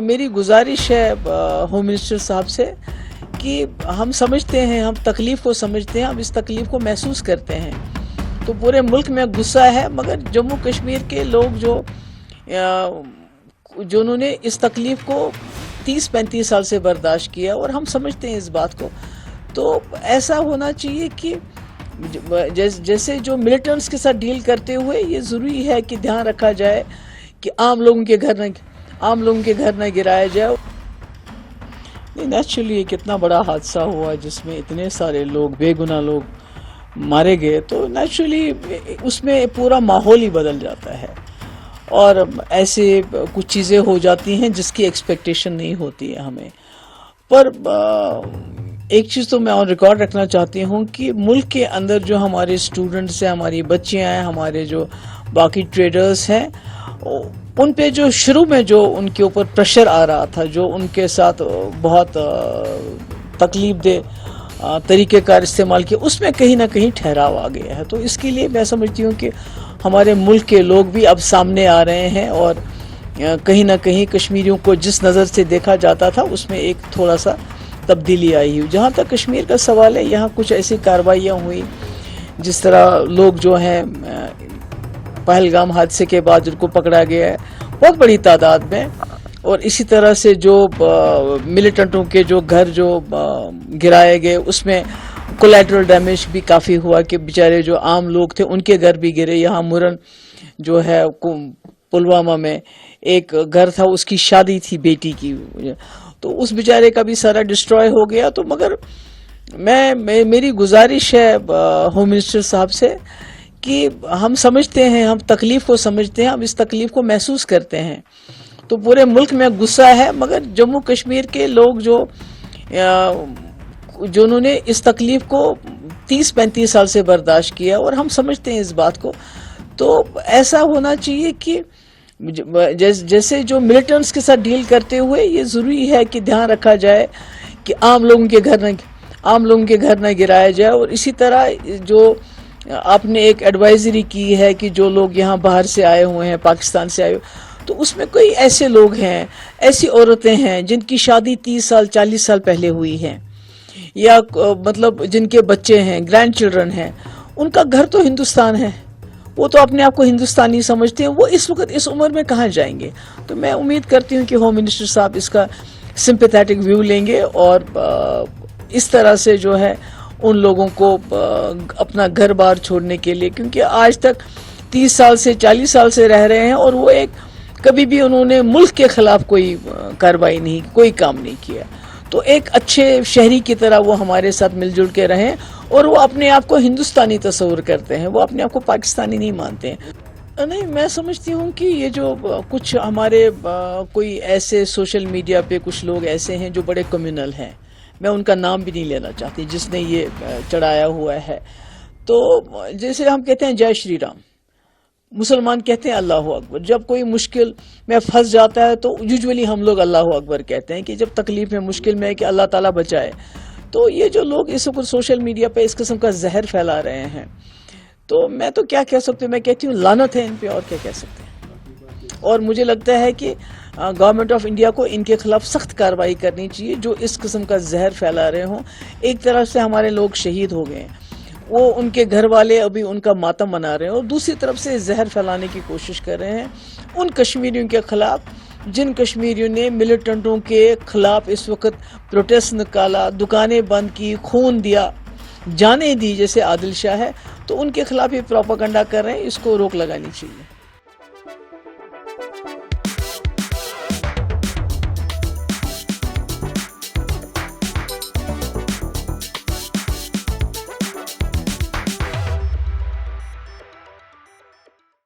मेरी गुजारिश है होम मिनिस्टर साहब से कि हम समझते हैं, हम तकलीफ़ को समझते हैं, हम इस तकलीफ़ को महसूस करते हैं। तो पूरे मुल्क में गुस्सा है, मगर जम्मू कश्मीर के लोग जो उन्होंने इस तकलीफ़ को 30-35 साल से बर्दाश्त किया, और हम समझते हैं इस बात को। तो ऐसा होना चाहिए कि जैसे जो मिलिटेंट्स के साथ डील करते हुए ये ज़रूरी है कि ध्यान रखा जाए कि आम लोगों के घर न गिराया जाए। नेचुरली ये कितना बड़ा हादसा हुआ जिसमें इतने सारे लोग, बेगुनाह लोग मारे गए, तो नेचुरली उसमें पूरा माहौल ही बदल जाता है और ऐसे कुछ चीज़ें हो जाती हैं जिसकी एक्सपेक्टेशन नहीं होती है हमें। पर एक चीज़ तो मैं ऑन रिकॉर्ड रखना चाहती हूँ कि मुल्क के अंदर जो हमारे स्टूडेंट्स हैं, हमारी बच्चियाँ हैं, हमारे जो बाकी ट्रेडर्स हैं, उन पे जो शुरू में जो उनके ऊपर प्रेशर आ रहा था, जो उनके साथ बहुत तकलीफ दे तरीक़ेकार इस्तेमाल किया, उसमें कहीं ना कहीं ठहराव आ गया है। तो इसके लिए मैं समझती हूँ कि हमारे मुल्क के लोग भी अब सामने आ रहे हैं और कहीं ना कहीं कश्मीरियों को जिस नज़र से देखा जाता था उसमें एक थोड़ा सा तब्दीली आई हुई। जहाँ तक कश्मीर का सवाल है, यहाँ कुछ ऐसी कार्रवाइयाँ हुई जिस तरह लोग जो हैं पहलगाम हादसे के बाद जिनको पकड़ा गया है बहुत बड़ी तादाद में, और इसी तरह से जो मिलिटेंटों के जो घर जो गिराए गए उसमें कोलैटरल डैमेज भी काफ़ी हुआ कि बेचारे जो आम लोग थे उनके घर भी गिरे। यहाँ मुरन जो है पुलवामा में एक घर था, उसकी शादी थी बेटी की, तो उस बेचारे का भी सारा डिस्ट्रॉय हो गया। तो मगर मेरी गुजारिश है होम मिनिस्टर साहब से कि हम समझते हैं, हम तकलीफ़ को समझते हैं, हम इस तकलीफ़ को महसूस करते हैं। तो पूरे मुल्क में गुस्सा है, मगर जम्मू कश्मीर के लोग जो उन्होंने इस तकलीफ़ को 30-35 साल से बर्दाश्त किया, और हम समझते हैं इस बात को। तो ऐसा होना चाहिए कि जैसे जो मिलिटेंट्स के साथ डील करते हुए ये ज़रूरी है कि ध्यान रखा जाए कि आम लोगों के घर न गिराया जाए। और इसी तरह जो आपने एक एडवाइजरी की है कि जो लोग यहाँ बाहर से आए हुए हैं, पाकिस्तान से आए हुए, तो उसमें कोई ऐसे लोग हैं, ऐसी औरतें हैं जिनकी शादी 30 साल 40 साल पहले हुई है, या मतलब जिनके बच्चे हैं, ग्रैंड चिल्ड्रन हैं, उनका घर तो हिंदुस्तान है, वो तो अपने आप को हिंदुस्तानी समझते हैं, वो इस वक्त इस उम्र में कहाँ जाएंगे। तो मैं उम्मीद करती हूँ कि होम मिनिस्टर साहब इसका सिंपैथेटिक व्यू लेंगे और इस तरह से जो है उन लोगों को अपना घर बार छोड़ने के लिए, क्योंकि आज तक 30 साल से 40 साल से रह रहे हैं और वो कभी भी उन्होंने मुल्क के खिलाफ कोई कार्रवाई नहीं, कोई काम नहीं किया। तो एक अच्छे शहरी की तरह वो हमारे साथ मिलजुल के रहें, और वो अपने आप को हिंदुस्तानी तस्वुर करते हैं, वो अपने आप को पाकिस्तानी नहीं मानते हैं। नहीं, मैं समझती हूँ कि ये जो कुछ हमारे कोई ऐसे सोशल मीडिया पे कुछ लोग ऐसे हैं जो बड़े कम्युनल हैं, मैं उनका नाम भी नहीं लेना चाहती, जिसने ये चढ़ाया हुआ है। तो जैसे हम कहते हैं जय श्री राम, मुसलमान कहते हैं अल्लाह अकबर। जब कोई मुश्किल में फंस जाता है तो यूजुअली हम लोग अल्लाह अकबर कहते हैं कि जब तकलीफ में, मुश्किल में है कि अल्लाह ताला बचाए। तो ये जो लोग इस वक्त सोशल मीडिया पे इस किस्म का जहर फैला रहे हैं, तो मैं तो क्या कह सकती हूँ, मैं कहती हूँ लानत है इन पे, और क्या कह सकते हैं। और मुझे लगता है कि गवर्नमेंट ऑफ इंडिया को इनके खिलाफ सख्त कार्रवाई करनी चाहिए जो इस किस्म का जहर फैला रहे हों। एक तरफ से हमारे लोग शहीद हो गए, वो उनके घर वाले अभी उनका मातम मना रहे हैं, और दूसरी तरफ से जहर फैलाने की कोशिश कर रहे हैं उन कश्मीरियों के खिलाफ जिन कश्मीरियों ने मिलिटेंटों के खिलाफ इस वक्त प्रोटेस्ट निकाला, दुकानें बंद की, खून दिया, जानें दी, जैसे आदिल शाह है। तो उनके खिलाफ ये प्रोपेगेंडा कर रहे हैं, इसको रोक लगानी चाहिए।